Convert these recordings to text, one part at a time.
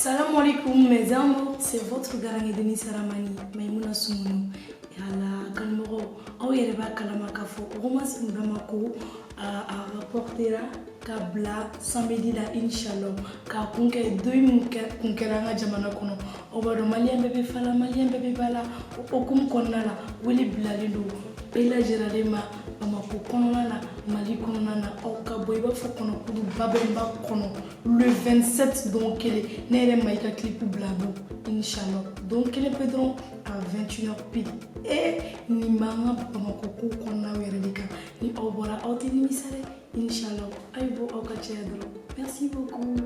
Salam alaikum mes amours, c'est votre garant Denis Saramani, Maïmouna Soumounou. Et à la Kalmoro, on y reba Kalamakafo, Romas Mbamako, à rapportera Kabla, samedi la Inch'Allah, car Kunke, deux Kunkeranga Jamana Kono, au bas de Malien bébé Fala, Malien bébé Bala, au Kum Konala, Willy Blalendo, Bella Geralema, Bamako Konala, Mali Konana, Oka Boiba Fokono, Babemba Kono, le 27 donc elle est Nere Maïka Clip Blabo, Inch'Allah. Donc elle est Pedron à 21h pile. Et Nimanga Bamako Kona Weredika, Ni Obora Autini Misare, Inch'Allah. Aïbo Okachedro. Merci beaucoup.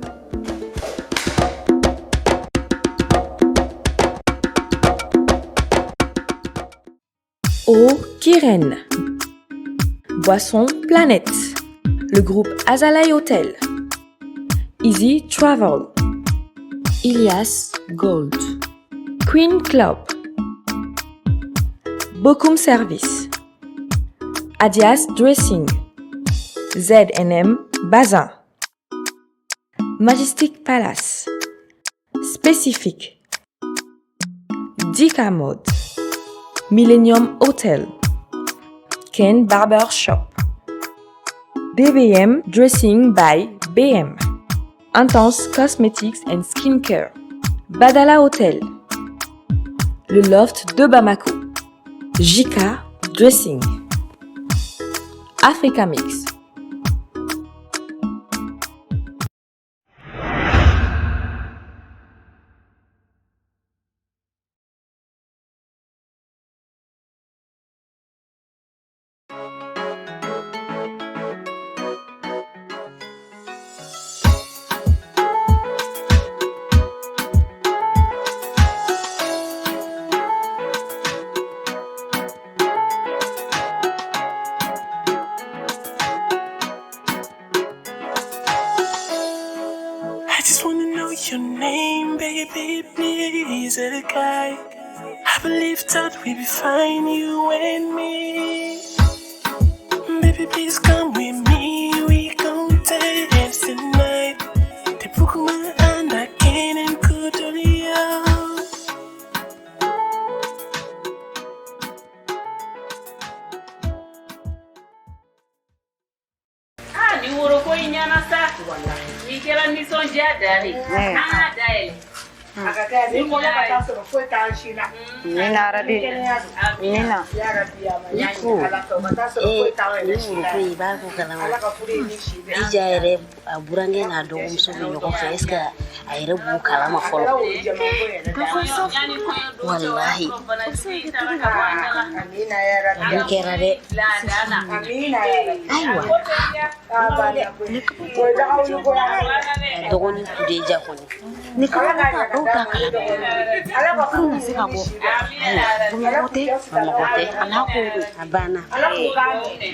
Eau Kiren. Boisson Planète. Le groupe Azalai Hotel. Easy Travel. Ilias Gold. Queen Club. Bokum Service. Adias Dressing. ZNM Bazin. Majestic Palace. Spécifique. Dika Mode. Millennium Hotel. Ken Barber Shop. DBM Dressing by BM. Intense Cosmetics and Skincare. Badala Hotel. Le Loft de Bamako. Jika Dressing. Africa Mix. I just wanna know your name, baby, please, the guy. I believe that we be fine, you and me. Baby, please come with me, we gon' dance tonight. They broke my hand, I can't and could only out. Ni woro ko inyana sa ni kera ni sonja dali dali Ni mo la ka so ko ta shina. Ni na rabi. Ni na. Ya rabbi ya ma. Ya ala ko ta so ko ta wa ni shina. Ni ba ko kana. Ala ka fure ni shi. Ijaire aburange na do umso ni ko fa eska ayre bu kala ma folo. Wallahi. Amina ya rabbi. Ni kera de. Amina ya rabbi. Aywa. Ko da hawo ko ya. Dogoni kudeja koni. Ni kala ka do ta kala. Ala ka fure Ni sika bo. Bumote, bumote. Ala ko abana. ala ko ka ni.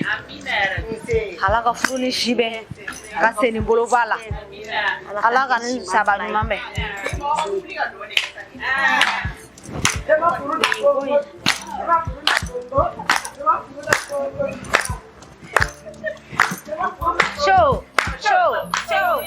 Ala ka furu ni shibe. Ka se ni bolo bala. Ala ka ni saba ni mambe. Show, show, show,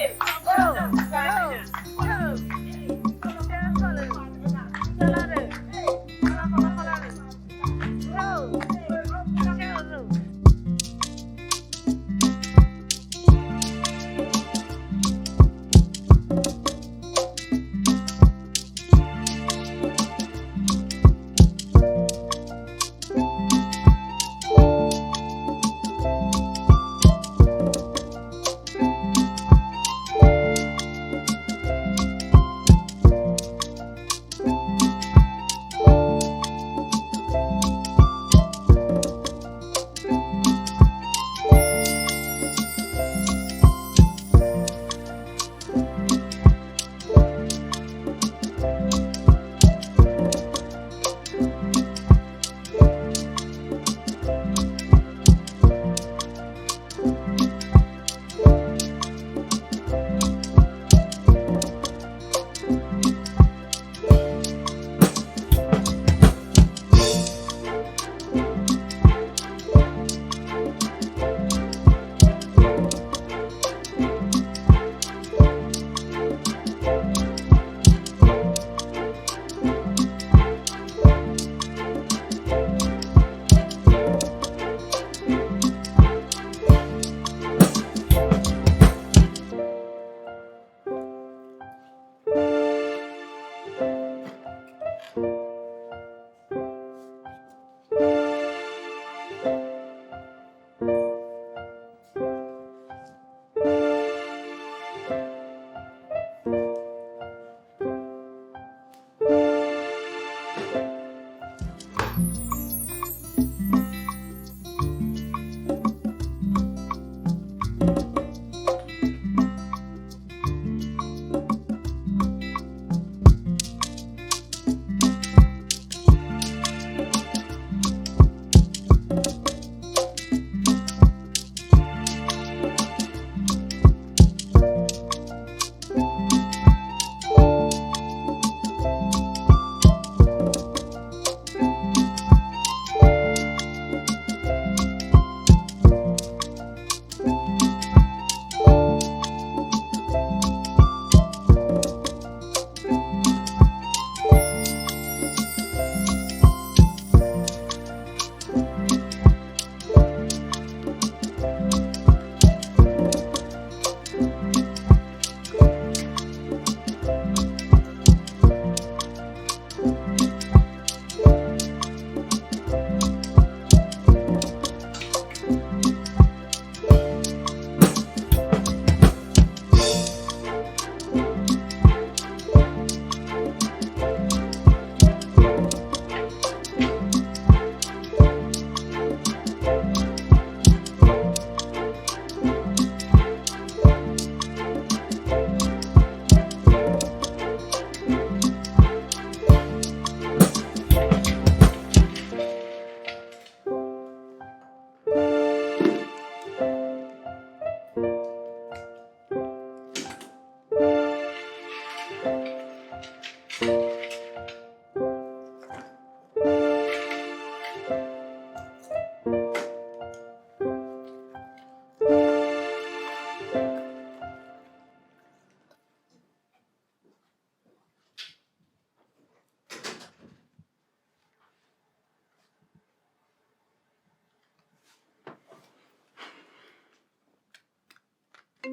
Allô?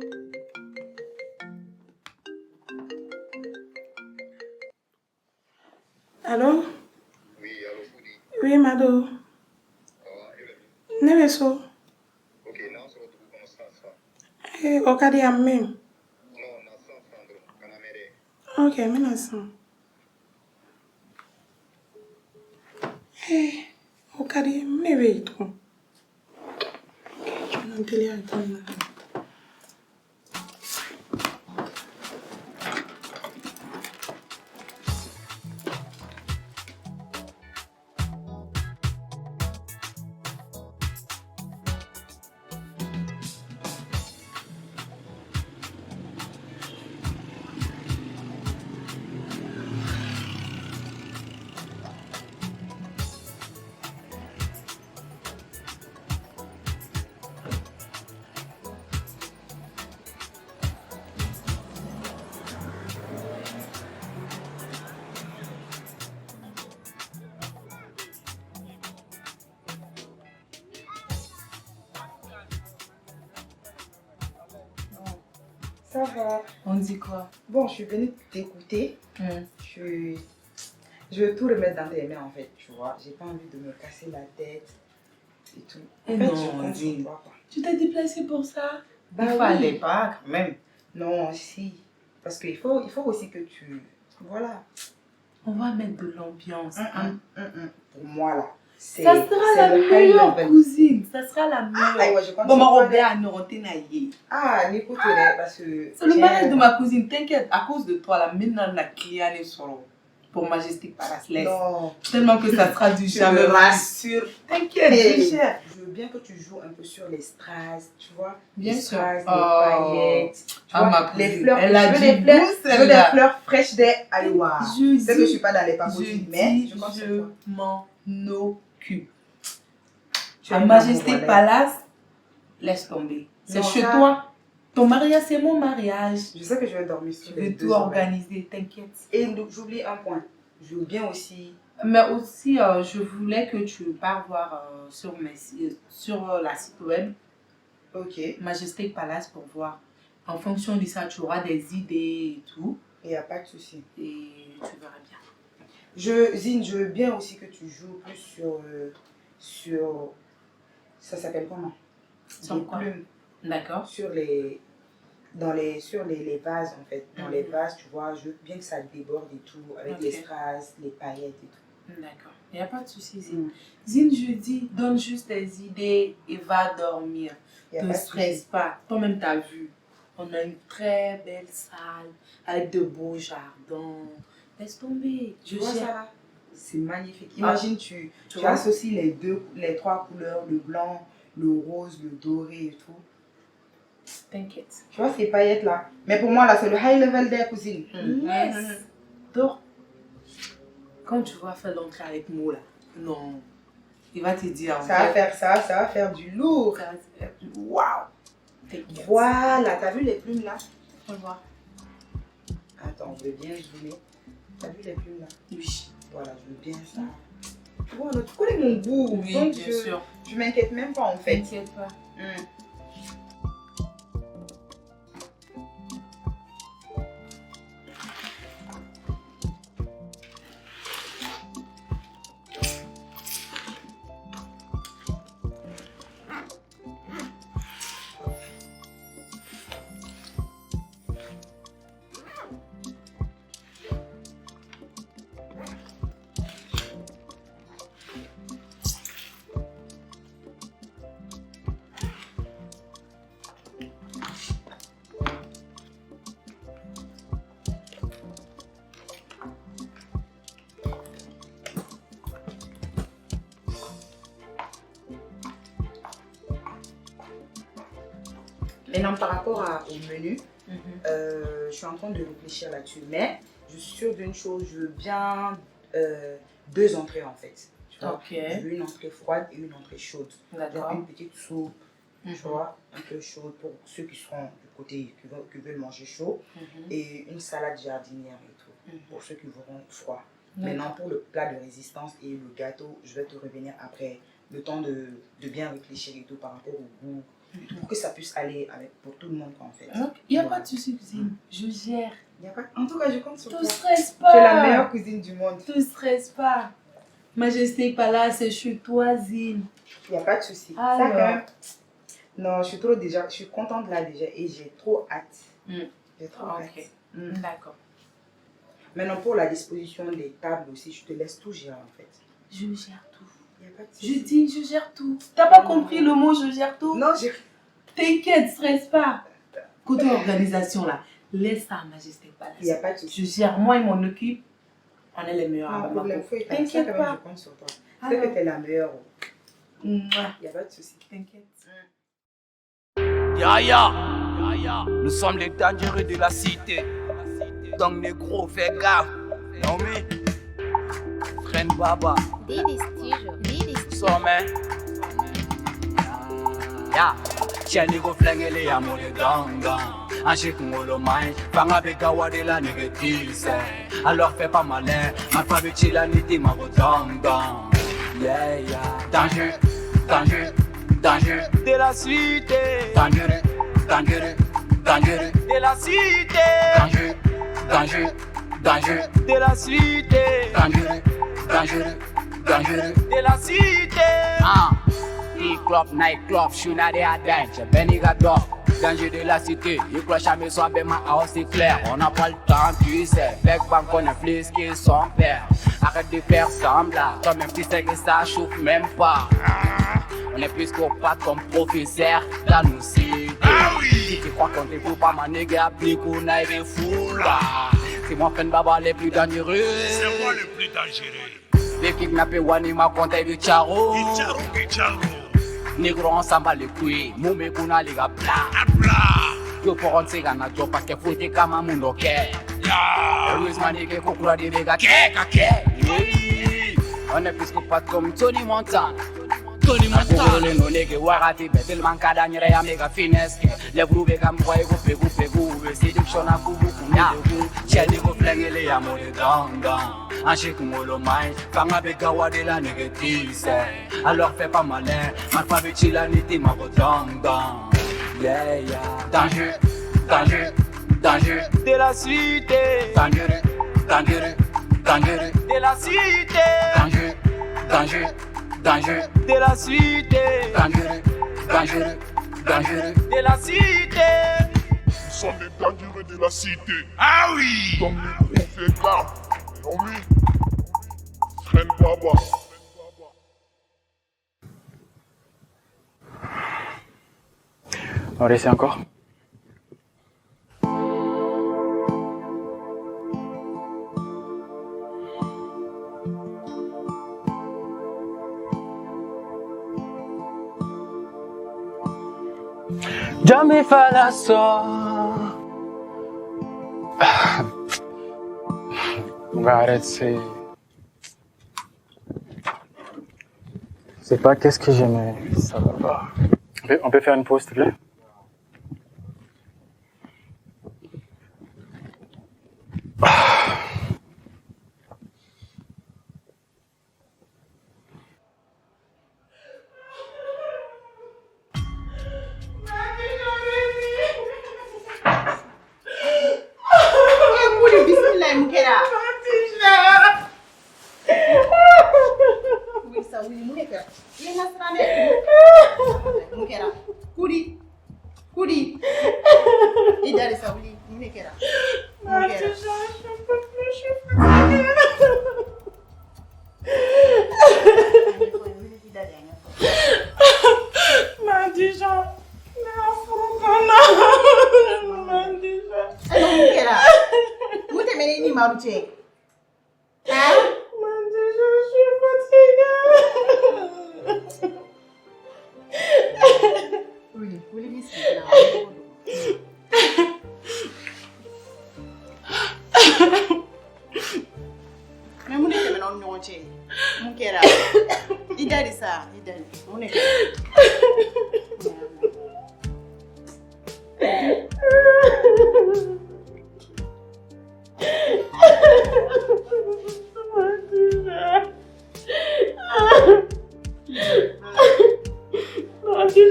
Oui, Mado. Ne bɛ so. O ka di yan mɛn. Ok, n bɛna san. O ka di ne bɛ yen tugun. Jɔn teliya tan na. Ça va. On dit quoi? Bon, je suis venue t'écouter. Je veux tout remettre dans tes mains en fait, tu vois. J'ai pas envie de me casser la tête et tout. En fait, je compte sur toi, quoi. Tu t'es déplacée pour ça? Bah, il fallait pas quand même. Non, si. Parce qu'il faut aussi que tu... Voilà. On va mettre de l'ambiance. Pour moi là. Ça sera la meilleure cousine. Ça sera la meilleure. Bon, ma robe est à Norotenaye. Ah, n'écoute-les parce que... C'est le mariage de ma cousine. T'inquiète, à cause de toi, là, maintenant, la cliente est sur pour Majestic Palace. Non. Tellement que ça sera du Je me rassure. T'inquiète, c'est cher. Je veux bien que tu joues un peu sur les strass, tu vois. Bien les sûr. strass, les paillettes. Tu vois, ma les fleurs. Elle a je veux du des fleurs, goût, je veux des fleurs fraîches des Iowa. Je sais que je suis pas dans les papouilles, mais je pense je m'en occupe. Tu à Majestic Palace, laisse tomber. C'est chez toi. Ton mariage, c'est mon mariage. Je sais que je vais dormir sur les deux. Je vais tout organiser, t'inquiète. Et j'oublie un point. Je veux bien aussi... Mais aussi, je voulais que tu pars voir sur la site web. Ok. Majestic Palace pour voir. En fonction de ça, tu auras des idées et tout. Il n'y a pas de souci. Et tu verras bien. Zine, je veux bien aussi que tu joues plus sur ça s'appelle comment? Sur quoi? Plumes. D'accord. Sur les vases en fait. Dans les vases, tu vois, je veux bien que ça déborde et tout, avec les strass, les paillettes et tout. D'accord. Il n'y a pas de souci, Zine. Zine, je dis, donne juste des idées et va dormir. Ne stresse pas. Toi-même, tu as vu. On a une très belle salle avec de beaux jardins. Laisse tomber. Tu vois ça là? C'est magnifique. Imagine, tu associes les trois couleurs, le blanc, le rose, le doré et tout. T'inquiète. Tu vois ces paillettes là? Mais pour moi là, c'est le high level des cousines. Yes. Donc, quand tu vas faire l'entrée avec moi là, non, il va te dire. Ça va faire du lourd. Ça va te faire du waouh. Voilà, t'as vu les plumes là? On va voir. Attends, je veux bien zoomer. T'as vu les plumes là? Oui. Voilà, je veux bien ça. Tu vois, tu connais mon goût. Oui, donc bien sûr. Je m'inquiète même pas en fait. T'inquiète pas. Maintenant, par rapport au menu, je suis en train de réfléchir là-dessus. Mais je suis sûre d'une chose, je veux bien 2 entrées en fait. Tu vois? Je veux une entrée froide et une entrée chaude. Genre une petite soupe, tu vois, un peu chaude pour ceux qui seront du côté, qui veulent manger chaud. Et une salade jardinière et tout, pour ceux qui voudront froid. Maintenant, pour le plat de résistance et le gâteau, je vais te revenir après. Le temps de bien réfléchir et tout par rapport au goût pour que ça puisse aller pour tout le monde, en fait. Il n'y a pas de souci, cousine. Je gère. En tout cas, je compte sur toi. Ne stresse pas. Tu es la meilleure cousine du monde. Ne stresse pas. Majesté n'est pas là, c'est chez toi, Zine. Il n'y a pas de souci. Alors. Non, je suis contente là déjà et j'ai trop hâte. J'ai trop hâte. D'accord. Maintenant, pour la disposition des tables aussi, je te laisse tout gérer en fait. Je gère tout. Il n'y a pas de Je dis, je gère tout. T'as pas compris le mot je gère tout? Non, j'ai... T'inquiète, stresse pas. Côté organisation là, laisse ça à Majesté Palace. Il n'y a pas de souci. Je gère, moi et mon équipe, on est les meilleurs. T'inquiète pas. Je compte sur toi. Je sais que t'es la meilleure. Il n'y a pas de souci. T'inquiète. Ya, nous sommes les dangereux de la cité. Donc négro, fais gaffe. Non mais, Friend Baba. Sommet. Ya, tiens négro flingue les amours de ganga. Anchik ngolo mai, fanga beka wade la négatrice. Alors fais pas malin, ma femme chila niti ma rodanga. Yeah, danger, danger, danger de la cité. Danger, danger, danger de la cité. Danger, danger, danger de la cité. Danger, danger, danger de la cité. E-club, nightclub, shuna de adventure, Benigador. Danger de la cité, il cloche à mes soins, ma house c'est clair. On n'a pas le temps, tu sais. Bec banque, on a plus que son père. Arrête de faire semblant, toi-même tu sais que ça chauffe même pas. On est plus qu'au pas comme professeur dans nos cités. Si tu crois qu'on te fout pas, ma nègre, applique ou naïve fou là. C'est moi, Friend Baba, les plus dangereux. C'est moi le plus dangereux. Les kidnappés, Wani, ma compte et Vicharo. Négro, on s'en bat les couilles. Moumé, kuna, les gars, bla. Yo, pour on s'est gana, jo, parce que faut te kama mundo, ke. Heureusement, les gars, kokura, des gars, ke. On est plus qu'au pas comme Tony Montana. Tony Montana. Les nègres, warati, betel, manca d'agnere, ya, méga finesse. Les groupes, gam, boy, goupé, c'est du chona, goubou, tiens, négro, flingue, les amours de ganga. Anchik ngolo mai, fanga beka wade la négatrice. Alors fais pas malin, ma femme chila niti ma rodanga. Yeah, danger, danger, danger de la cité. Danger, danger, danger de la cité. Danger, danger, danger de la cité. Danger, danger, danger de la cité. Nous sommes les dangereux de la cité. Ah oui! Comme les gros fait gaffe. Non oui. Friend Baba. On va laisser encore. Jamais falasso. On va arrêter. C'est pas qu'est-ce que j'aimais, ça va pas. On peut faire une pause, s'il te plaît?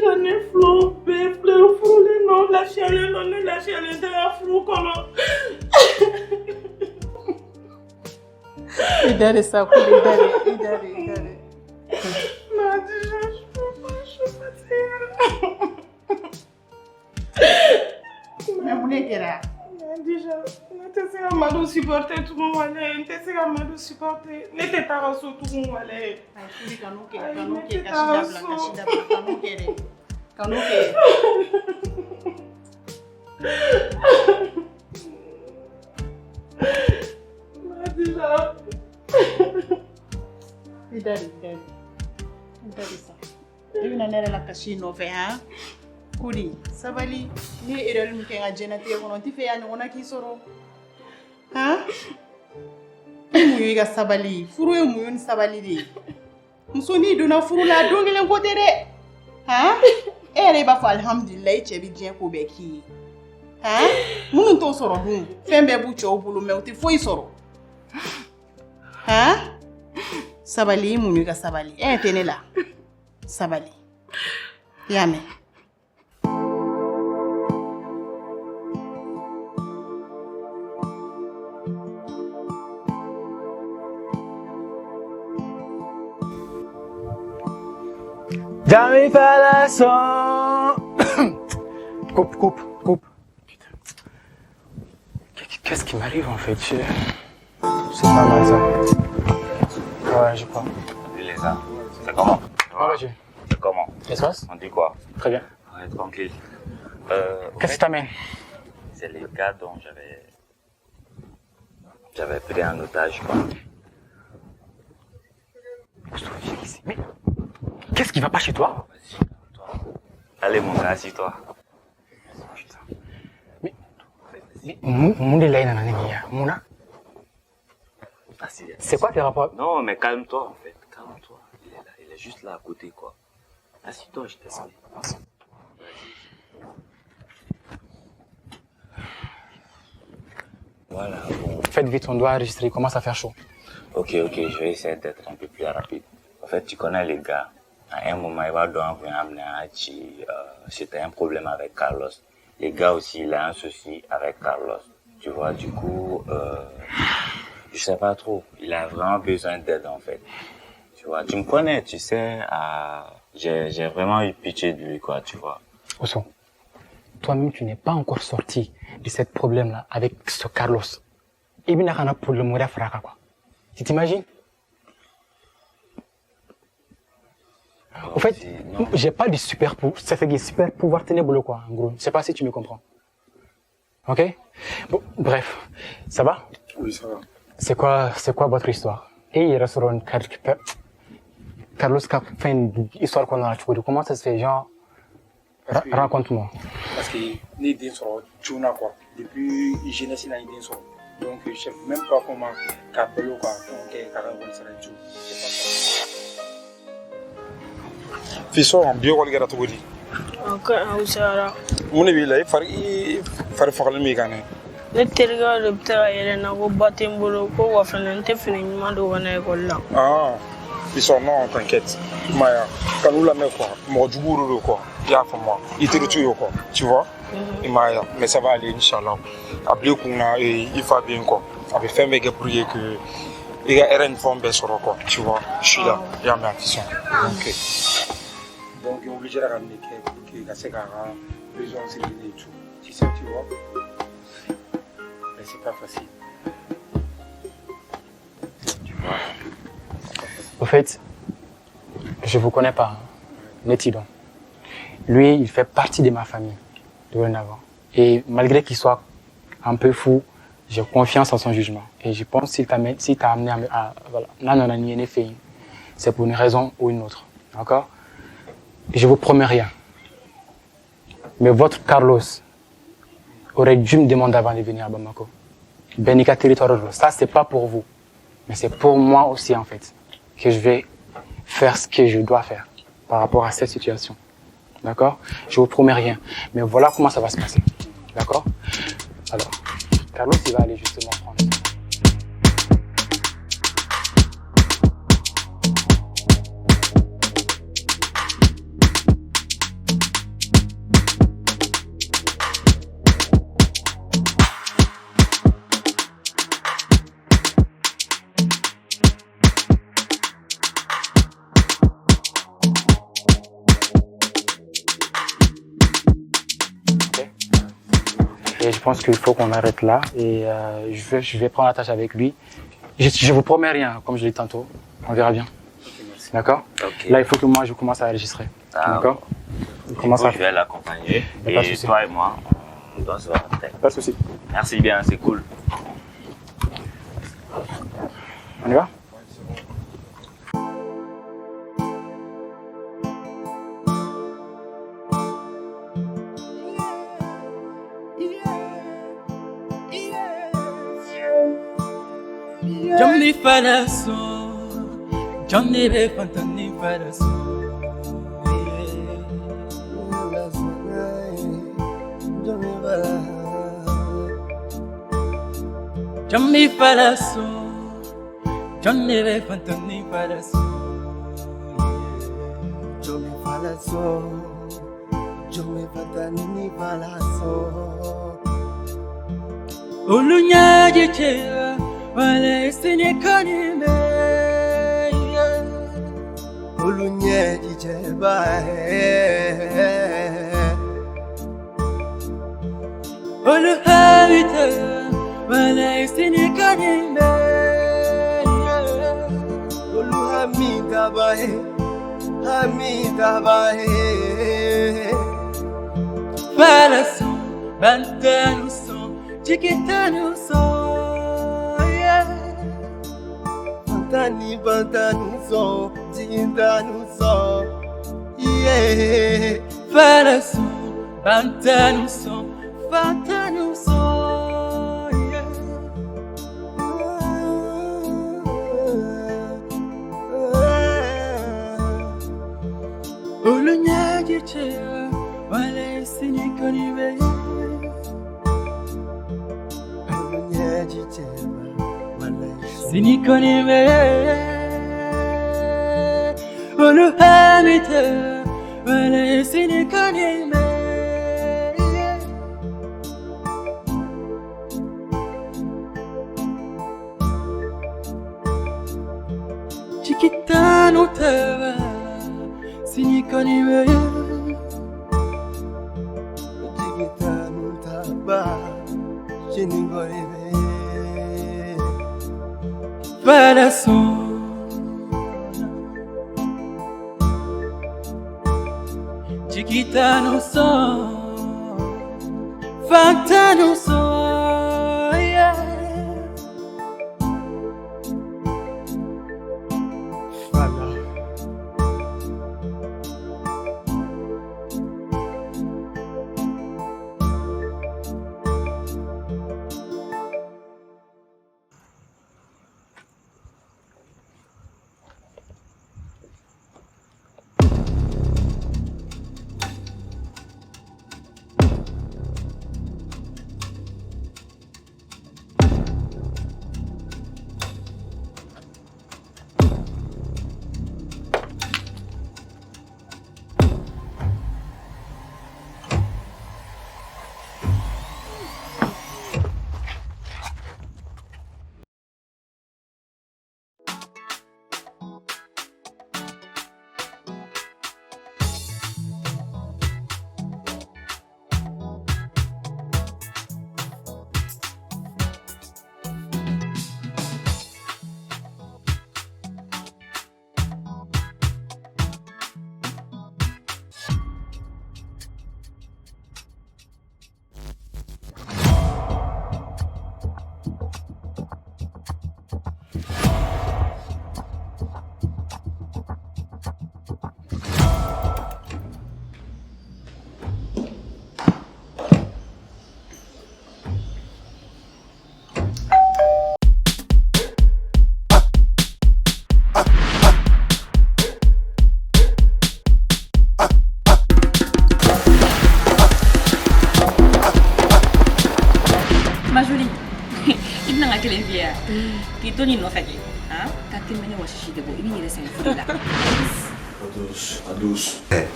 J'en ai flopé. Idare ça, idare. Non, déjà, je peux pas, Mais mon équerre. Déjà, ne te sais pas mal supporter tout le monde, ne te sais pas mal supporter, ne te pas reçu tout le monde. Déjà. Idare ça. Tu viens d'aller la cacher nové, hein? Kuri, sabali, ni erreur mi kenga jenati kono ti fe ya ngona ki soro. Hein? Muyu ga sabali, furu e muyu ni sabali de. Musoni dona furu la dongelen ko tere. Hein? Ere ba fa alhamdulillah che bi dien ko be ki. Hein? Munu to soro dun, fembe bu cho bulu me uti foi soro. Hein? Sabali muyu ga sabali. Tene la. Sabali. Yame. Jamais pas la son. Coupe. Putain. Qu'est-ce qui m'arrive en fait? C'est pas mal ça. Ouais, je crois. Les gars, c'est comment? vas-y. C'est comment? Qu'est-ce qui se passe? On dit quoi? Très bien. Ouais, tranquille. Qu'est-ce qui t'amène? C'est les gars dont j'avais pris en otage, quoi. Mais qu'est-ce qui va pas chez toi? Allez mon gars, assis-toi. Mais c'est quoi tes rapports? Non, mais calme-toi en fait, calme-toi. Il est là, il est juste là à côté, quoi. Assis-toi, je t'explique. Voilà, bon. Faites vite, on doit enregistrer, il commence à faire chaud. Ok, je vais essayer d'être un peu plus rapide. En fait, tu connais les gars. À un moment, il va devoir venir amener c'était un problème avec Carlos. Les gars aussi, il a un souci avec Carlos. Tu vois, du coup, je sais pas trop. Il a vraiment besoin d'aide, en fait. Tu vois, tu me connais, tu sais, j'ai vraiment eu pitié de lui, quoi, tu vois. Osso, toi-même, tu n'es pas encore sorti de ce problème-là avec ce Carlos. Et bien, on a pour le mourir fracas, quoi. Tu t'imagines? En fait, j'ai pas de super pouvoir, ça fait des super pouvoirs ténébreux, quoi, en gros. Je sais pas si tu me comprends. Ok? Bon, bref. Ça va? Oui, ça va. C'est quoi votre histoire? Et il reste sur une carte qui peut... Carlos qui a fait une histoire qu'on a trouvée. Comment ça se fait, genre? Raconte-moi. Parce que les idées sont tchuna, quoi. Depuis jeunesse, il a idées sont. Donc, je sais même pas comment Capello, quoi. Donc, carrément, ça va être Fiso, bien qu'on regarde tout dit. Ok, on sera. Mon avis là, il faut faire le mécanisme. Le territoire de Terre n'a pas battu un boulot pour voir un définiment de mon école là. Ah, Fiso, non, t'inquiète. Maya, quand nous la met quoi, moi du boulot quoi, il y a pour moi. Il te retrouve quoi, tu vois? Maya, mais ça va aller, Inch'Allah. Après qu'on a, il va bien quoi. Avec fait mes gars pour que il y a une forme de sort quoi, tu vois? Je suis là, il y a ma attention. Ok. Donc, on est obligé de ramener quelqu'un qui a besoin de et tout. Tu sais, tu vois. Mais c'est pas facile. Tu vois. Au fait, je vous connais pas, Netidon. Lui, il fait partie de ma famille, dorénavant. Et malgré qu'il soit un peu fou, j'ai confiance en son jugement. Et je pense que s'il t'a amené à voilà, c'est pour une raison ou une autre. D'accord? Je vous promets rien. Mais votre Carlos aurait dû me demander avant de venir à Bamako. Benika territoire, ça c'est pas pour vous. Mais c'est pour moi aussi en fait. Que je vais faire ce que je dois faire par rapport à cette situation. D'accord? Je vous promets rien. Mais voilà comment ça va se passer. D'accord? Alors, Carlos il va aller justement prendre. Et je pense qu'il faut qu'on arrête là. Et je vais prendre la tâche avec lui. Je vous promets rien, comme je l'ai dit tantôt. On verra bien. D'accord? Là, il faut que moi, je commence à enregistrer. D'accord? Je vais l'accompagner. Et toi et moi, on doit se voir après. Pas de souci. Merci bien, c'est cool. On y va? Johnny Falaso, Johnny Befantani Falaso. Johnny Falaso, Johnny Befantani Falaso. Johnny Falaso, Johnny Befantani Falaso. Olunya Jechera. Wale sini kanime Olunye jijeba Olu habita Wale sini kanime Olu hamida bae Hamida bae Falaso Bantanu son Chikitanu son Bantani bantanu son Jindanu son Yeah Falaso Bantanu son Bantanu son Yeah Olunya jichera Wale sini konibe Olunya jichera Sini konibe Olu hamita Wale sini konibe Chikitano tava Sini konibe Chikitano tava Sini konibe Falaso Chiquita no son Fanta no son yeah. Fala Ma jolie, il n'a qu'à l'envier. Qui donne une offre, hein? Quand tu m'as dit que tu es resté en là. Adous.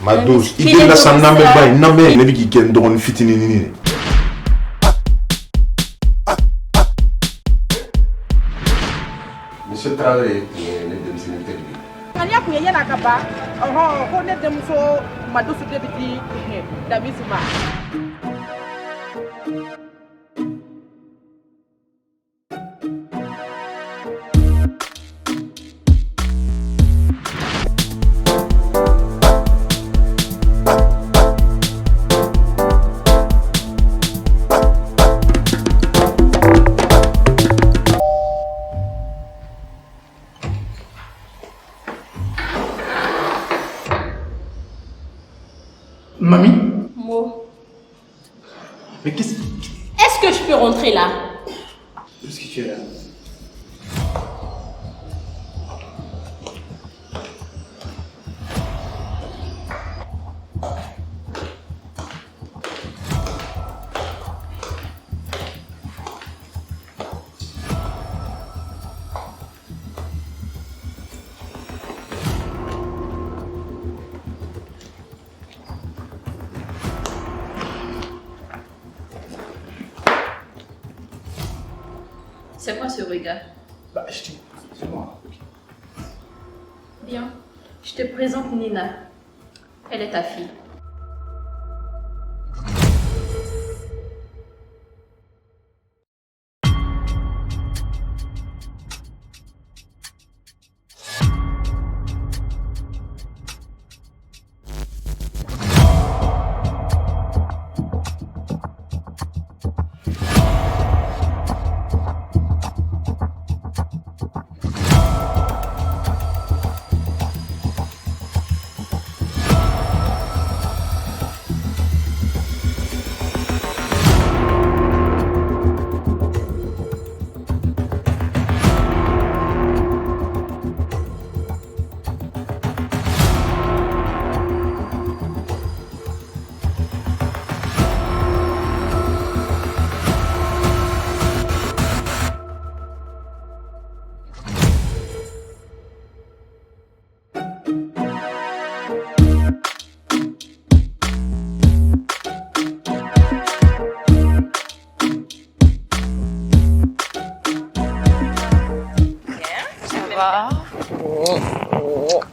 Madous, il dit la sanambe bay, nambe, ne dit qu'il donne fitini nini. Monsieur Traoré, ne demsini interview. Kanya kuya na kaba. Ko ne demso Madous debiti Davisuma. rentrer là? Qu'est-ce que tu es là? C'est quoi ce regard? Bah, je t'ai... C'est moi. Bien. Je te présente Nina. Elle est ta fille.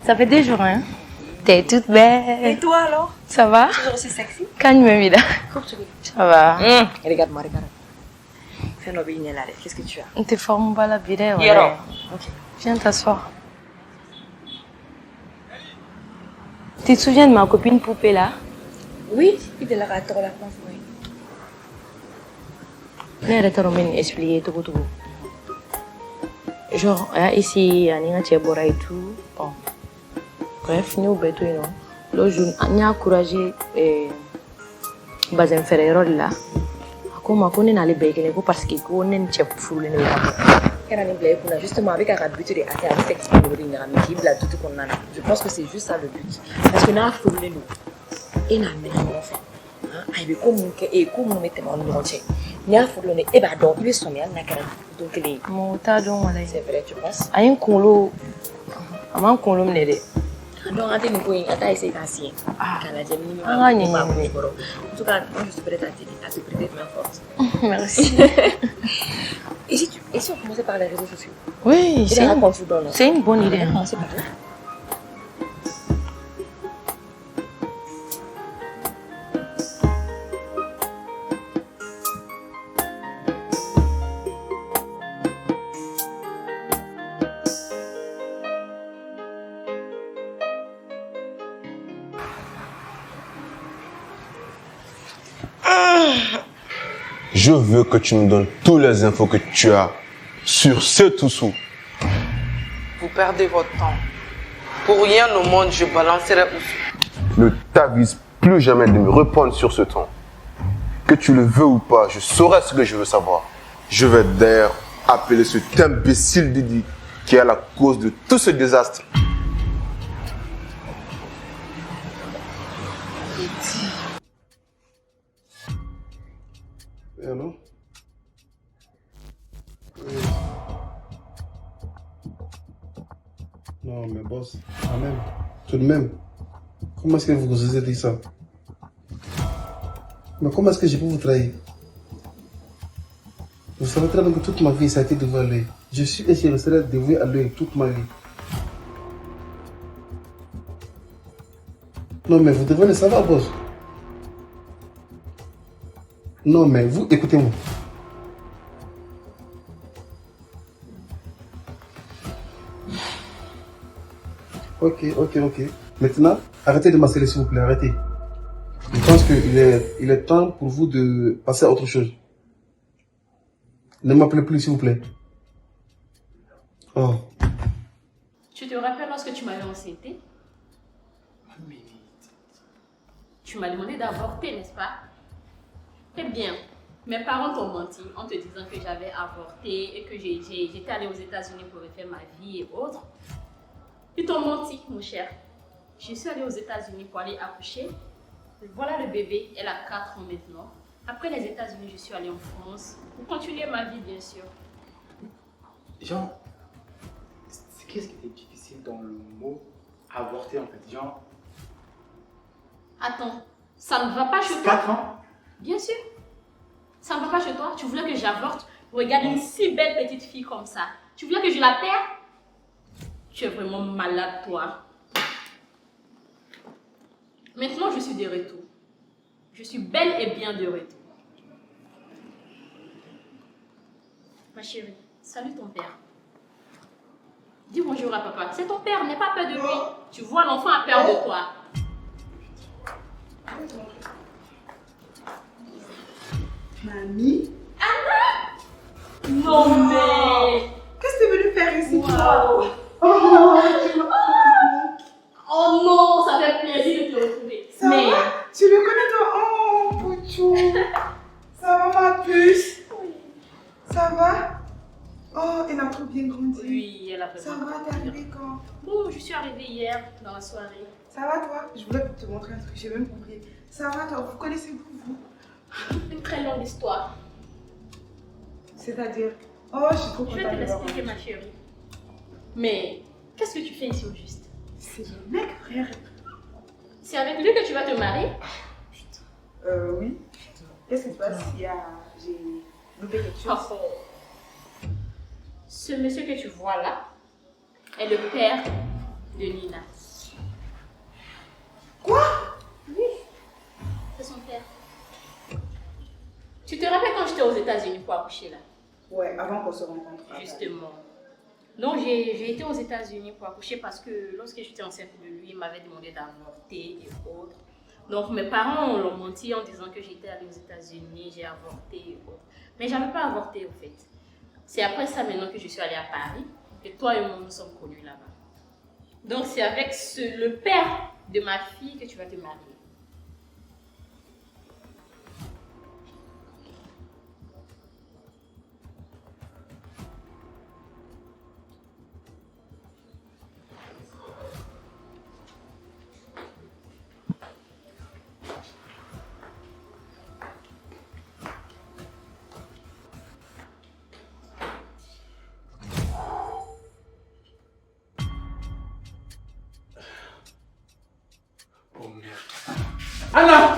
Ça fait des jours, hein? T'es toute belle. Et toi alors? Ça va? Toujours aussi sexy? Calme, Mimida. Ça va. Regarde-moi, regarde. Fais nos billets là. Qu'est-ce que tu as? T'es fort, mon balabide. Yoro. Ok. Viens t'asseoir. Tu te souviens de ma copine poupée là? Oui, il est là à toi la place, oui. Mais elle t'a expliqué tout. Genre, ici, on a Tchébora et tout. Bon. Bref, nous, beto, non. Le jour, on a encouragé Bazin Ferrero là. Comment on est allé béquer parce qu'on est un chef fou. Justement, avec un but de je pense que c'est juste ça le but. Parce que nous avons fait nous. Et nous avons fait. Comme nous mettons en entier. Nous avons fait et bah donc il est sommet à la carrière. Donc les. C'est vrai, tu penses? Aïe, colo. Avant colo me l'aide. Donc à tes niveaux, à ta essai d'ancien. Canadien minimum. En tout cas, moi je suis prête à te prêter main forte. Merci. Et si on commençait par les réseaux sociaux? Oui, c'est une bonne idée. On va commencer par là. Je veux que tu me donnes toutes les infos que tu as sur ce Toussou. Vous perdez votre temps. Pour rien au monde, je balancerai Oussou. Ne t'avise plus jamais de me répondre sur ce ton. Que tu le veux ou pas, je saurai ce que je veux savoir. Je vais d'ailleurs appeler cet imbécile Didi qui est à la cause de tout ce désastre. Allô? Non, mais boss, quand même, tout de même, comment est-ce que vous osez dire ça? Mais comment est-ce que je peux vous trahir? Vous savez très bien que toute ma vie, ça a été devant lui. Je suis et je resterai dévoué à lui toute ma vie. Non, mais vous devez le savoir, boss. Non, mais vous, écoutez-moi. Ok. Maintenant, arrêtez de m'harceler, s'il vous plaît, arrêtez. Je pense qu'il est temps pour vous de passer à autre chose. Ne m'appelez plus, s'il vous plaît. Oh. Tu te rappelles lorsque tu m'avais enceinté? Tu m'as demandé d'avorter, n'est-ce pas? Eh bien, Mes parents t'ont menti en te disant que j'avais avorté et que j'étais allée aux États-Unis pour refaire ma vie et autres. Ils t'ont menti, mon cher. Je suis allée aux États-Unis pour aller accoucher. Voilà le bébé, elle a 4 ans maintenant. Après les États-Unis, je suis allée en France pour continuer ma vie, bien sûr. Genre, qu'est-ce qui était difficile dans le mot avorter en fait? Genre. Attends, ça ne va pas chez toi? 4 ans? Bien sûr. Ça ne va pas chez toi? Tu voulais que j'avorte? Regarde une si belle petite fille comme ça. Tu voulais que je la perde? Tu es vraiment malade, toi. Maintenant, je suis de retour. Je suis bel et bien de retour. Ma chérie, salue ton père. Dis bonjour à papa. C'est ton père, n'aie pas peur de lui. Tu vois, l'enfant a peur de toi. Mamie? Anna? Non mais... Qu'est-ce que tu es venue faire ici? Wow. Oh non, ça fait plaisir de te retrouver. Ça mais... va? Tu le connais toi? Oh, Pouchou. Ça va ma puce? Oui. Ça va? Oh, elle a trop bien grandi. Oui, elle a vraiment. Ça va, t'es arrivée quand? Bon, je suis arrivée hier dans la soirée. Ça va toi? Je voulais te montrer un truc, j'ai même oublié. Ça va toi? Vous connaissez vous? Une très longue histoire. C'est-à-dire? Oh, je suis trop contente. Je vais te l'expliquer, ma chérie. Mais qu'est-ce que tu fais ici au juste? C'est mon mec, frère. C'est avec lui que tu vas te marier? Oui. Qu'est-ce qui se passe s'il y a... J'ai loupé quelque chose? Ce monsieur que tu vois là est le père de Nina. Quoi? Oui, c'est son père. Tu te rappelles quand j'étais aux États-Unis pour accoucher là? Ouais, avant qu'on se rencontre. Justement. Non, j'ai été aux États-Unis pour accoucher parce que lorsque j'étais enceinte de lui, il m'avait demandé d'avorter et autres. Donc mes parents l'ont menti en disant que j'étais allée aux États-Unis, j'ai avorté et autres. Mais j'avais pas avorté au fait. C'est après ça maintenant que je suis allée à Paris et toi et moi nous sommes connus là-bas. Donc c'est avec le père de ma fille que tu vas te marier. Anna!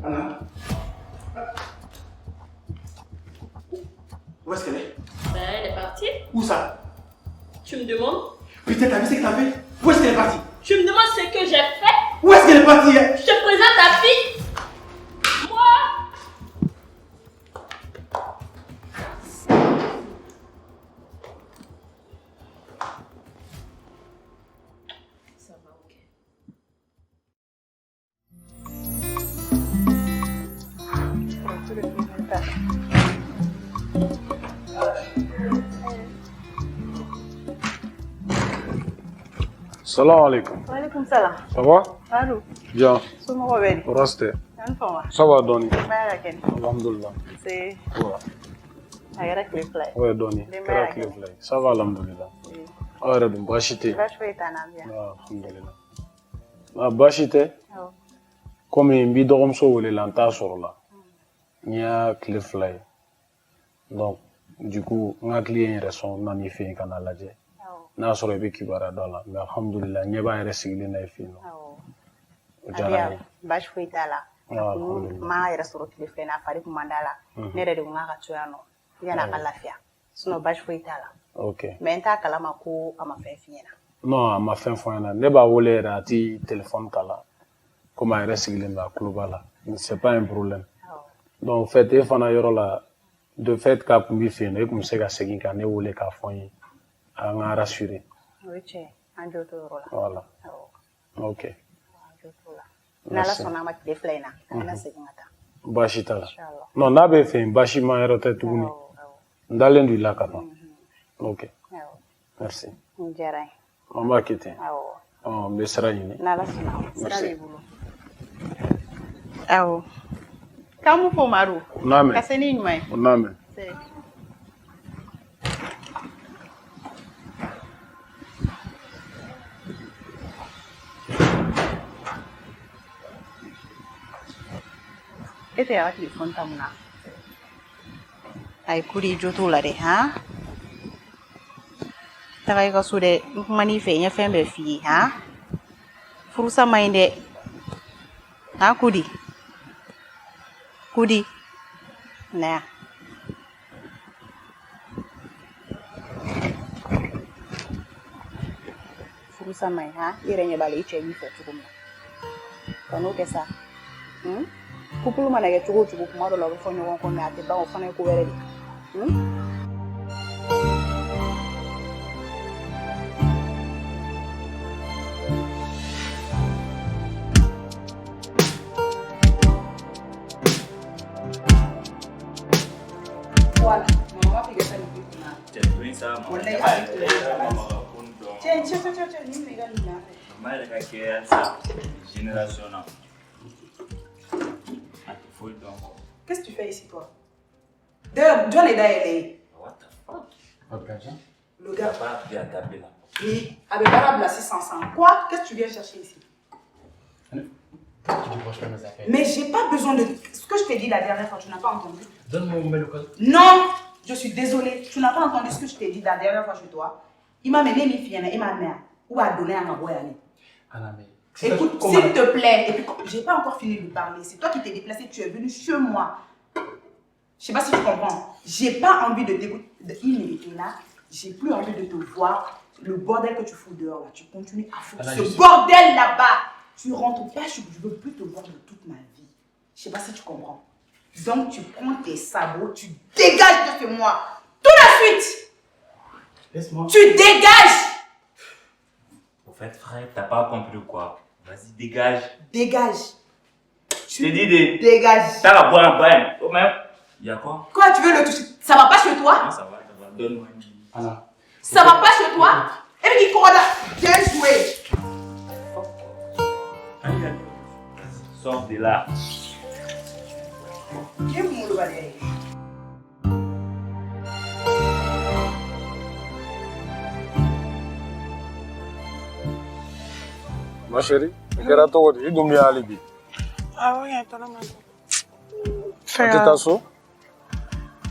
Anna? Où est-ce qu'elle est? Ben, elle est partie. Où ça? Tu me demandes? Putain, t'as vu ce que t'as fait? Où est-ce qu'elle est partie? Tu me demandes ce que j'ai fait? Où est-ce qu'elle est partie? Je te présente ta fille. Moi? Ça va, ok. Salam alaikum. Walaikum salam. Ça va? Allô? Bien. Somɔgɔw bɛ di? Reste. Yan fɔ wa? Ça va Doni? Baara kɛ ni? Alhamdulillah. Se Ouais. a kɛra tile fila ye. Ouais Doni. Kɛra tile fila ye. Ça va alhamdulillah. Aw yɛrɛ dun baasi tɛ yen? Baasi foyi t'an na bi yan. Alhamdulillah. Baasi tɛ? Awɔ. Komi n b'i dɔgɔmuso welela n t'a sɔrɔla. N y'a tile fila ye. Donc du coup n hakili ye n yɛrɛ sɔn n na n'i fɛ yen ka n'a lajɛ. N'a sɔrɔ i bɛ kibaruya dɔ la mais alhamdulillah ɲɛ b'a yɛrɛ sigilen na i fɛ yen nɔ. O diyara n ye. Baasi foyi t'a la. Alhamdulillah. M'a yɛrɛ sɔrɔ tile fila in na a fari kun man d'a la. Ne yɛrɛ de ko n k'a ka to yan nɔ yanni a ka lafiya. Sinon baasi foyi t'a la. Ok. Mais n t'a kalama ko a ma fɛn f'i ɲɛna. Non a ma fɛn fɔ n ɲɛna ne b'a wele yɛrɛ a ti téléphone ta la komi a yɛrɛ sigilen don a tulo b'a la c'est pas un problème. Donc en fait e fana yɔrɔ la de fait k'a kun b'i fɛ yen nɔ e kun bɛ se ka segin ka ne wele k'a fɔ n ye an ka rassurer. O ye tiɲɛ ye an jo t'o yɔrɔ la. Voilà. Ok. An jo t'o la. N'Ala sɔnna a ma tile fila in na an bɛna segin ka taa. Baasi t'a la. Non n'a bɛ fɛ yen baasi ma yɔrɔ tɛ tuguni. N dalen don i la ka ban. Ok. Merci. N diyara n ye. An b'a kɛ ten. Awɔ. Oh, mais sera ɲini. N'ala sɔnna sira b'i bolo. Awɔ. K'an m'u fɔ Maru. N'a mɛn. Ka se ni ɲuman ye. N'a mɛn. E tɛ a ka telefɔni ta mun na? A ye ko di jo t'o la dɛ han. Taga i ka so dɛ n kuma n'i fɛ n ye fɛn bɛɛ f'i ye han. Furusa ma ɲi dɛ. Han Kudi. Kudi. Na yan. Furusa ma ɲi han. I yɛrɛ ɲɛ b'a la i cɛ b'i fɛ cogo min na. Ka n'o kɛ sa. Couple mana kɛ cogo o cogo kuma dɔ la u bɛ fɔ ɲɔgɔn kɔ mais a tɛ ban o fana ye ko wɛrɛ de. Voilà, maman va ça le plus mal. Tiens, ça, maman. Tiens, ni fais gagner là. Maman, elle a créé ça, génération là. Qu'est-ce que tu fais ici, toi? D'ailleurs, John est derrière. What the fuck? Le gars. Papa vient taper là. Oui, avec Barab là, 600. Quoi? Qu'est-ce que tu viens chercher ici? Mais j'ai pas besoin de. Ce que je t'ai dit la dernière fois, tu n'as pas entendu? Donne-moi une belle occasion. Non! Je suis désolée. Tu n'as pas entendu ce que je t'ai dit la dernière fois chez toi? Il m'a mené mes filles et ma mère. Ou a donné à ma boyane. Écoute, s'il te plaît, et puis j'ai pas encore fini de parler. C'est toi qui t'es déplacé, tu es venu chez moi. Je sais pas si tu comprends. J'ai pas envie de t'écouter. Il était là, j'ai plus envie de te voir. Le bordel que tu fous dehors là, tu continues à foutre ce bordel là-bas. Tu rentres pas, je veux plus te voir de toute ma vie. Je sais pas si tu comprends. Donc tu prends tes sabots, tu dégages de chez moi. Tout de suite. Laisse-moi. Tu dégages. Au fait, frère, t'as pas compris quoi? Vas-y, dégage. Dégage. Je t'ai dit de... Dégage. T'as la boire un bain. Oh même. Y'a quoi? Quoi, tu veux le toucher? Ça va pas chez toi? Non, ça va. Donne-moi une... Anna. Ça va pas chez toi? Et puis, bien joué. Sors de là. Qui est mon loyer? Ma chérie, kɛra cogo di? I dun bɛ hali bi? Ah oui, attends, Fais attention.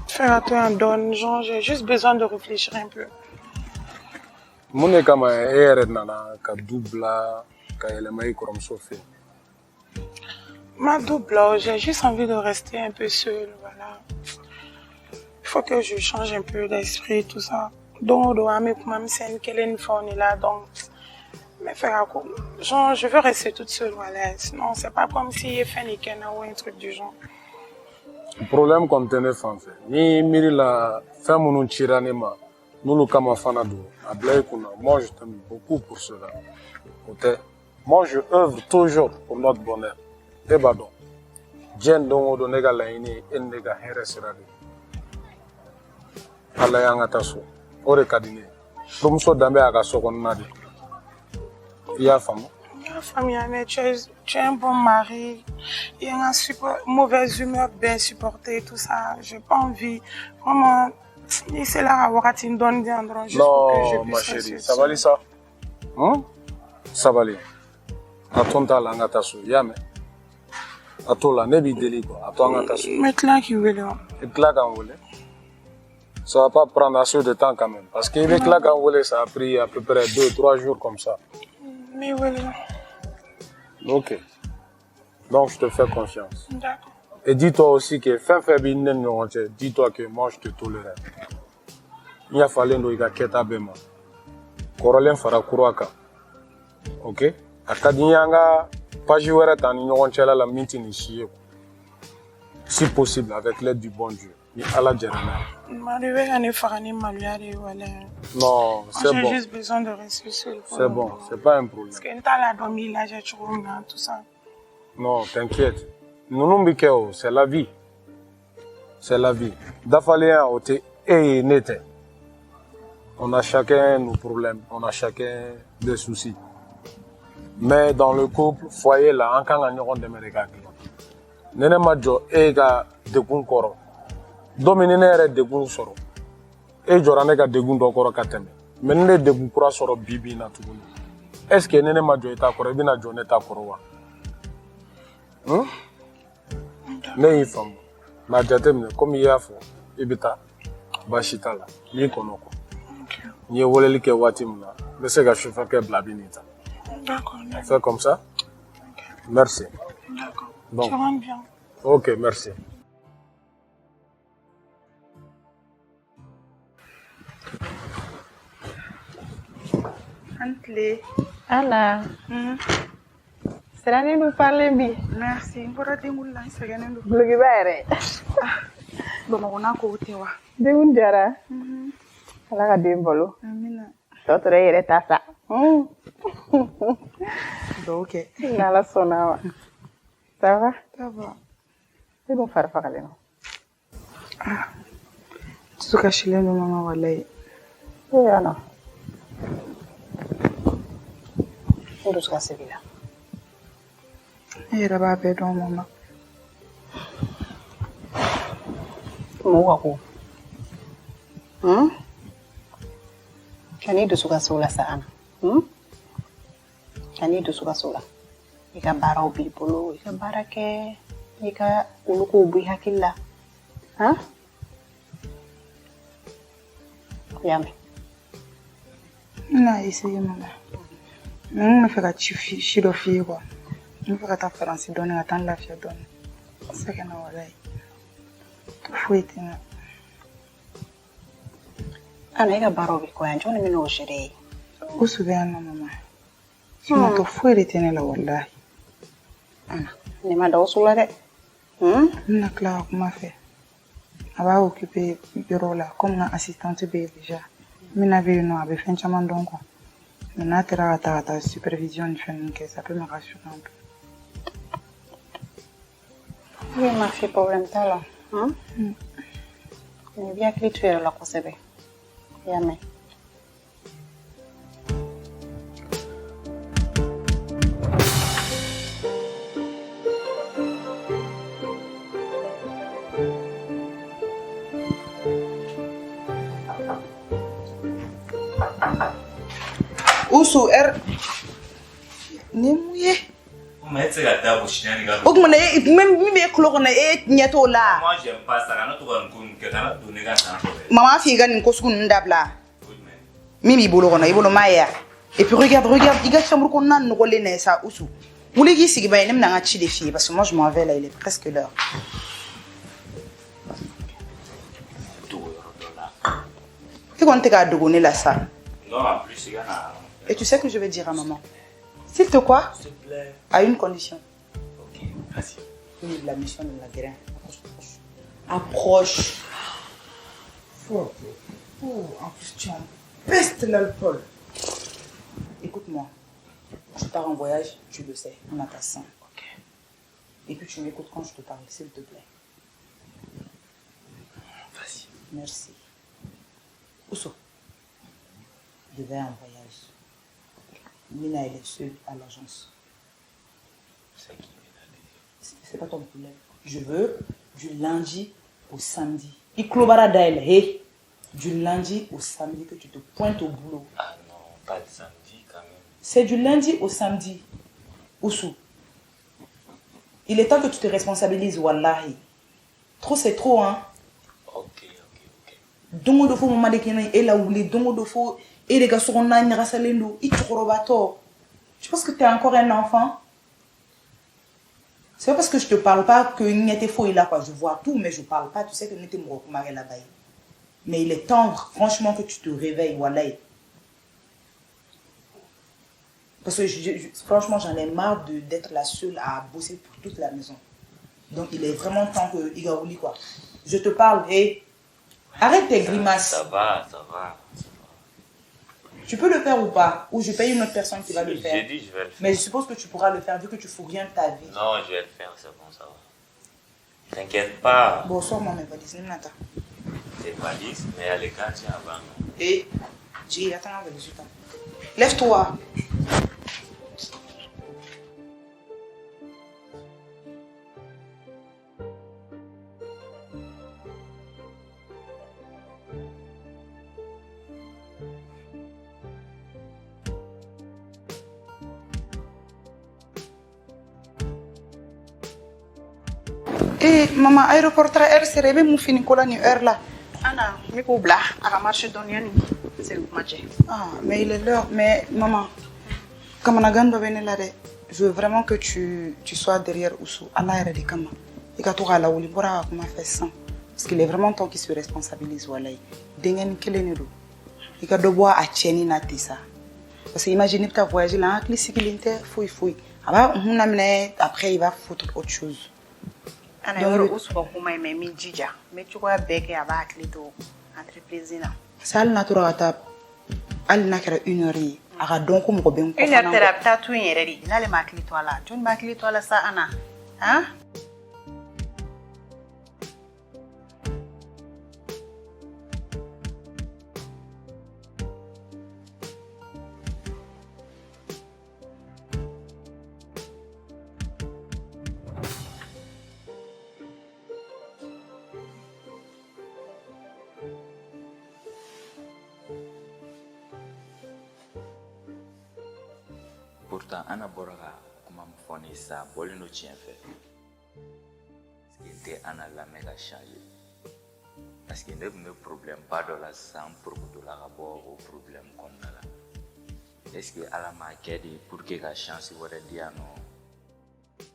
Fais-toi donne, genre, j'ai juste besoin de réfléchir un peu. Mun de kama e yɛrɛ nana ka du bila ka yɛlɛma i kɔrɔmuso fɛ? Ma double, j'ai juste envie de rester un peu seule, voilà. Il faut que je change un peu d'esprit, tout ça. Donc, même si une fois on est là, donc, mais faire quoi? Genre, je veux rester toute seule, voilà. Sinon, c'est pas comme si il fait ou un truc du genre. Le problème qu'on tenait fan fɛ ni miiri la fɛn minnu cira ne ma n'olu kama fana don a bila i kunna. Moi je t'aime beaucoup pour cela. O tɛ moi je œuvre toujours pour notre bonheur. E b'a dɔn diɲɛ don o don ne ka laɲini ye e ni ne ka hɛrɛ sira de ala y'an ka taa so o de ka di ne ye furumuso danbe y'a ka so kɔnɔna de i y'a faamu. Ma famille, mais tu es un bon mari. Il y a une super mauvaise humeur bien supportée, tout ça. J'ai pas envie. Vraiment, c'est là à voir tu me donnes des endroits juste pour que je puisse. Non, ma chérie, ça va aller ça? Ça va aller. Attends, t'as l'angata sou, yame. Attends, la nebi deli quoi. Attends, l'angata sou. Mais là qui veut là. Et là quand vous voulez. Ça va pas prendre assez de temps quand même. Parce que avec là quand vous voulez, ça a pris à peu près 2-3 jours comme ça. Mais voilà. Ok. Donc je te fais confiance. D'accord. Et dis-toi aussi que fin février, dis-toi que moi je te tolère. Il a fallu que tu aies bema. Korolen fara kuraka. Ok? Akadinyanga page wera tani nyonchela la minti ni chier. Si possible avec l'aide du bon Dieu. Ni ala jerana. Non, c'est bon. J'ai juste besoin de rester seule. C'est bon, c'est pas un problème. Parce que t'as la dormi là, j'ai toujours tout ça. Non, t'inquiète. Nous c'est la vie. C'est la vie. D'afaléa, et nete. On a chacun nos problèmes, on a chacun des soucis. Mais dans le couple, foyer là, en quand on a des gars. Nene majo e ga degun koro. Domine nere degun soro. E jorane ga degun do koro kateme. Mais nene degun kura soro bibi na tuguni. Est-ce que nene majo eta koro bina jone ta koro wa? Ne ifam. Ma jatem comme yafo ibita bashita la. Ni konoko. Ni woleli ke watimna. Mais c'est ga chauffeur ke blabinita. D'accord. On fait comme ça? Merci. D'accord. Bon. Tu rentres bien. Ok, merci. Antlé. Ala. Serani nous parler bi. Merci. Bora dengula sagane ndo. Blogi bare. Bama na ko tewa. Dengun jara. Ala ka den bolo. Amina. Totore yere tasa. Donc OK. Nala sonawa. Ça va? Ça va. C'est bon faire fakale no. Tu ka shile no mama wallahi. Eh ana. Ndo ska sevila. Eh raba be don mama. Mo wako. Kani dusuka sola sana. Kani dusuka sola. Ika bara obi polo, ika bara ke, ika uluku ubi hakilla. Yame. Na essayer mama. Me fera chilo fi quoi. Me fera ta France donner attendre la fille donne. C'est que non wallahi. Faut être na. Ana ika bara obi ko yanjo ni mino shire. Usubena mama. Sima to faut être la wallahi. Ana, ni manda usula de. Na Clara comment faire? Elle va occuper le bureau là comme une assistante déjà. Mais n'avait une avait fait un chaman donc. Maintenant ta supervision fait ça peut me rassurer un peu. Oui, ma fille problème ta là. Mais bien que tu es là pour ça. Yame. Usu Nemouye. Mais c'est la table chien, les gars. Même mes clorons et niato là. Moi, j'aime pas ça. Là, nous avons que t'as donné la chance. Maman fait gagner une costume d'abla. Mimi bolorona, ibolo maya. Et puis regarde, il y a chambre qu'on a nous relais ça Usu. Vous les gars, c'est que ben même dans les filles parce que moi je m'en vais là, il est presque l'heure. Tu comptes te donner là ça? Non, en plus, il y en a. Et tu sais que je vais dire à maman. S'il te quoi? S'il te plaît. À une condition. Ok, vas-y. Oui, la mission de la graine. Approche. Oh, en plus tu en peste l'alcool. Écoute-moi. Je pars en voyage, tu le sais, on a ta sang. Ok. Et puis tu m'écoutes quand je te parle, s'il te plaît. Vas-y. Merci. Ousso. Je vais en voyage. Mina, elle est seule à l'agence. C'est qui Mina? C'est pas ton problème. Je veux du lundi au samedi. Il clobara d'aile, hey. Du lundi au samedi que tu te pointes au boulot. Ah non, pas le samedi quand même. C'est du lundi au samedi. Oussou. Il est temps que tu te responsabilises, wallahi. Trop, c'est trop, hein. Ok. Dongo de fo maman de kena et là où les dongo de fo et les gars sont en train de rasalendo. Tu penses que tu es encore un enfant? C'est pas parce que je te parle pas que n'était faux là quoi. Je vois tout mais je parle pas. Tu sais que n'était mon recommandé là-bas. Mais il est temps franchement que tu te réveilles, wallahi. Parce que franchement j'en ai marre d'être la seule à bosser pour toute la maison. Donc il est vraiment temps que Igaouli quoi. Je te parle et arrête tes grimaces. Ça va. Tu peux le faire ou pas? Ou je paye une autre personne qui va le faire? J'ai dit je vais le faire. Mais je suppose que tu pourras le faire vu que tu fous rien de ta vie. Non, je vais le faire, c'est bon, ça va. T'inquiète pas. Bon, sors-moi mes valises, Nata. Tes valises, mais elle est gardée avant. Et, attends, avec les yeux. Lève-toi. Eh, maman, aéroport tra heure c'est rêvé mon fini kola ni heure là. Anna, mi ko bla, ala marché doniani. C'est le match. Ah, mais il est l'heure. Mais maman, comme on a gagné ben là, je veux vraiment que tu sois derrière Oussou. Allah est kama. Et que tu auras la ouli pour comment faire ça. Parce qu'il est vraiment temps qu'il se responsabilise voilà. Dengan kelenero. Et que doit à tieni na tisa. Parce que imaginez que tu as voyagé là, avec les sécurités, fouille. Après il va foutre autre chose. Ana yoro Oussou ko kuma me mi jija. Me chukwa beke aba aklito entreprise na. Ça al natura ta al nakara 1 heure. Aga donc mo ko ben ko. 1 heure terapta tu yere di. Nale ma aklito ala. Tun ma aklito ala sa ana. Hein? Pourtant, Anna Boraga, comment me fournir ça, pour le tien fait. Parce qu'il était Anna la méga changé. Parce qu'il n'y a pas de problème, pas de la sang pour que tu rapport au problème qu'on a là. Est-ce que Anna m'a aidé pour que la chance soit dit à nous?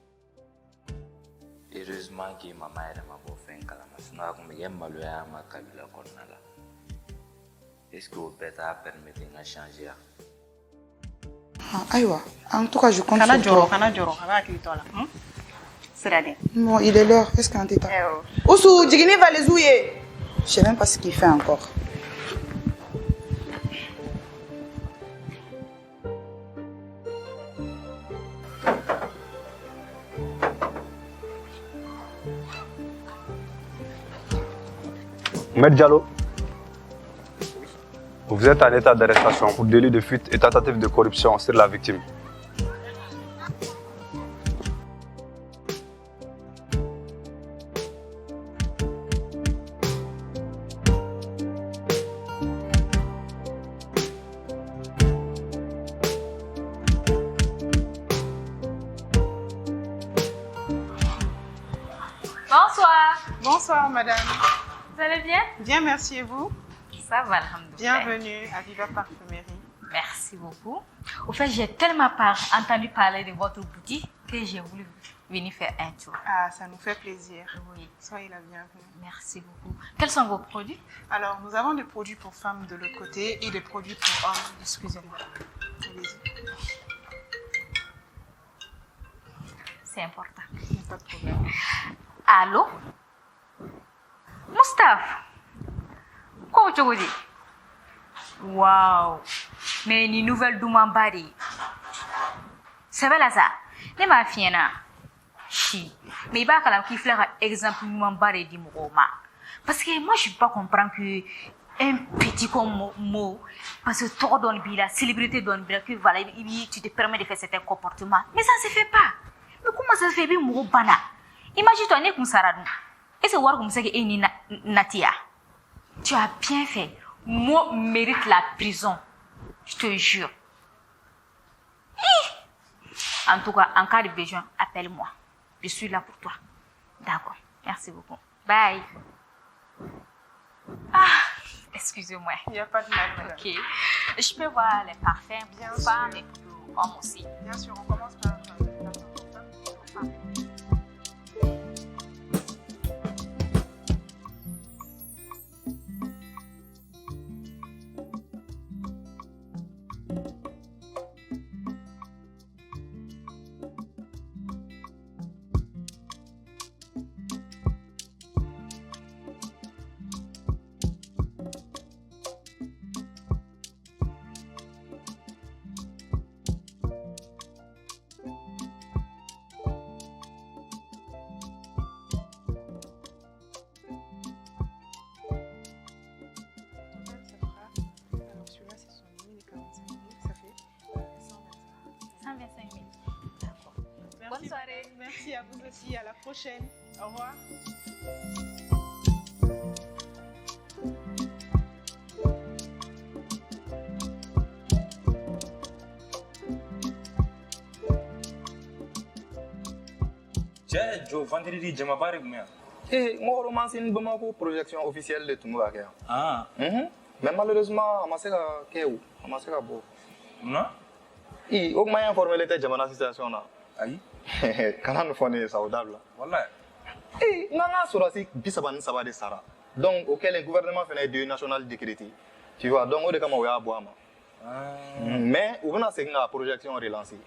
Heureusement que ma mère m'a pas fait un calama. Sinon, comme il y a mal à ma cabine qu'on a là. Est-ce que vous pouvez permettre de changer? Aïwa, en tout cas, je compte Kana sur toi. Kana joro, aba aklito ala. C'est bien. Bon, il est l'heure. Est-ce qu'on t'état? Oussou, Djigini va les ouiller. Je sais même pas ce qu'il fait encore. Maître Diallo, vous êtes en état d'arrestation pour délit de fuite et tentative de corruption sur la victime. Bonsoir. Bonsoir madame. Vous allez bien? Bien, merci et vous? Ça va, alhamdoulilah. Bienvenue à Viva Parfumerie. Merci beaucoup. Au fait, j'ai tellement entendu parler de votre boutique que j'ai voulu venir faire un tour. Ah, ça nous fait plaisir. Oui. Soyez la bienvenue. Merci beaucoup. Quels sont vos produits? Alors, nous avons des produits pour femmes de l'autre côté et des produits pour hommes. Excusez-moi. Allez-y. C'est important. Pas de problème. Allô? Moustapha? Quoi tu dis? Waouh! Mais une nouvelle Doumambari. C'est vrai là ça? Ne m'a fait na. Si. Mais il va falloir qu'il fasse un exemple Doumambari du Mouroma. Parce que moi je ne peux pas comprendre que un petit comme mot, parce que toi dans le bila, célébrité dans le bila, que voilà, tu te permets de faire certains comportements. Mais ça ne se fait pas. Mais comment ça se fait bien Mourobana? Imagine-toi, n'est comme ça. Et c'est voir comme ça que est Natia. Tu as bien fait. Moi, mérite la prison. Je te jure. En tout cas, en cas de besoin, appelle-moi. Je suis là pour toi. D'accord. Merci beaucoup. Bye. Ah, excusez-moi. Il n'y a pas de mal, madame. Ok. Je peux voir les parfums pour femmes et pour hommes aussi. Bien sûr, on commence par Bonne soirée. Merci à vous aussi. À la prochaine. Au revoir. Tiens, Joe, vendredi, je m'appelle bien. Et moi, romance une bonne projection officielle de tout le monde. Ah. Mais malheureusement, je ne sais pas si c'est bon. Non? Et au moins, informé l'état de la situation. Aïe. Quand on fait des saoudables. Voilà. Et non, non, c'est ça va de Sarah. Donc, auquel le gouvernement fait deux national décrété. Tu vois, donc, on est comme à boire. Mais, on a une projection relancée.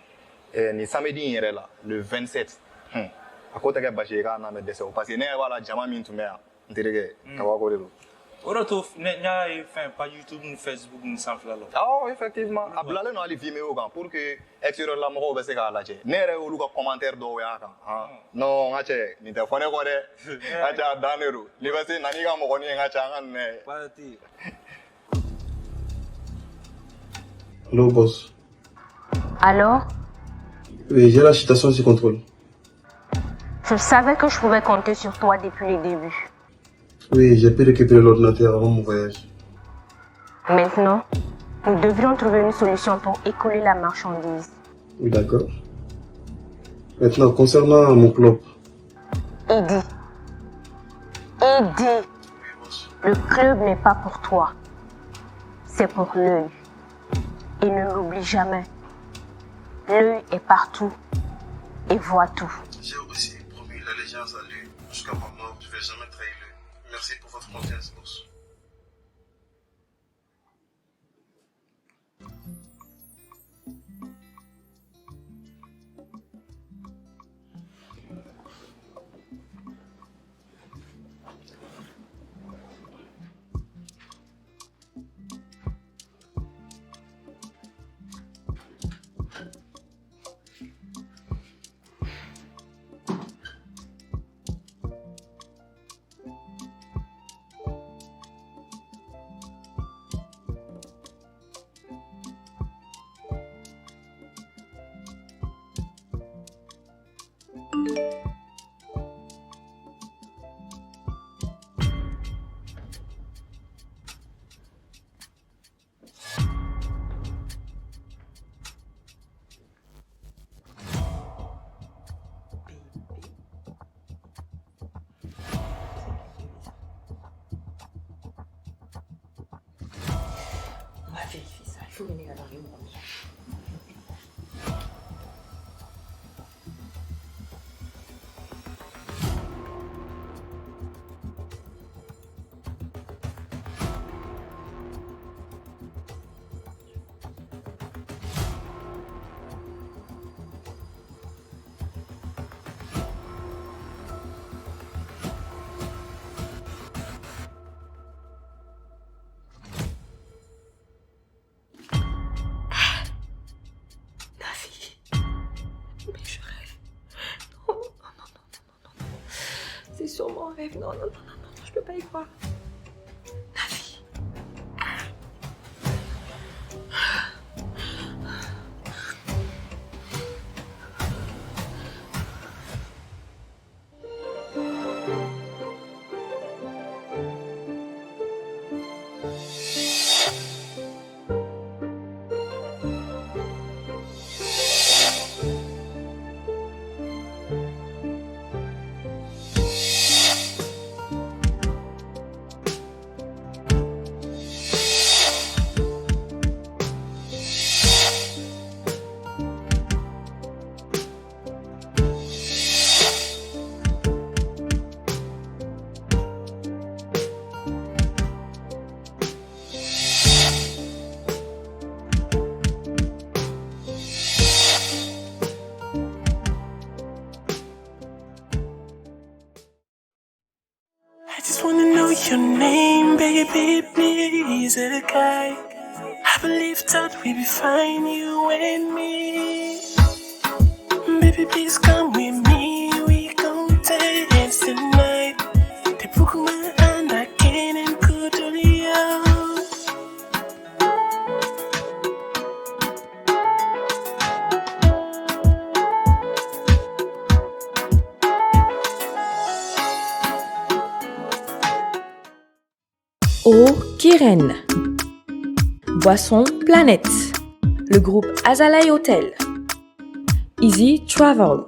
Et samedi, le 27. À côté de la Bachira, on a des décès. Parce que nous avons la Jama Mintumea. On dirait que Autour, il y a une page YouTube, une Facebook, une Sanflalo. Ah, effectivement. Ablale no ali Vimeo pour que extérieur la mo be se ka laje. Nere olu ka commentaire do ya kan. Non, ngache ni te fone ko de. Acha daneru. Ni ba se nani ka mo ko ni ngacha ngan ne. Parti. Allô, boss. Allô? Oui, j'ai la citation sous contrôle. Je savais que je pouvais compter sur toi depuis le début. Oui, j'ai pu récupérer l'ordinateur avant mon voyage. Maintenant, nous devrions trouver une solution pour écouler la marchandise. Oui, d'accord. Maintenant, concernant mon club. Eddy, le club n'est pas pour toi. C'est pour l'œil. Et ne l'oublie jamais. L'œil est partout et voit tout. J'ai aussi promis l'allégeance à lui. Jusqu'à ma mort, je ne vais jamais trahir l'œil. Merci pour votre confiance, boss. On va vérifier ça. Il faut venir à Paris, mon ami. C'est sûrement un rêve. Non, je peux pas y croire. Nafi. I just wanna know your name, baby, please, a guy. I believe that we be fine, you and me. Baby, please come with me, we gon' dance tonight. They broke my hand, I can't and could only out. Eau Kiren. Boisson Planète. Le groupe Azalai Hotel. Easy Travel.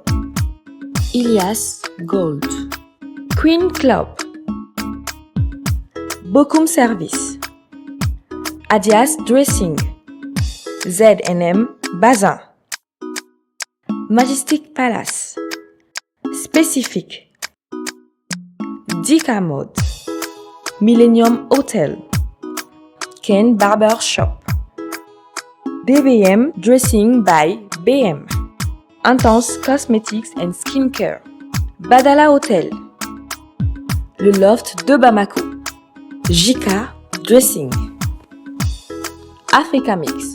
Ilias Gold, Queen Club, Bokum Service, Adias Dressing, Z&M Bazin, Majestic Palace, Spécifique, Dika Mode, Millennium Hotel, Ken Barber Shop, BBM Dressing by BM, Intense Cosmetics and Skincare, Badala Hotel, Le Loft de Bamako, Jika Dressing, Africa Mix,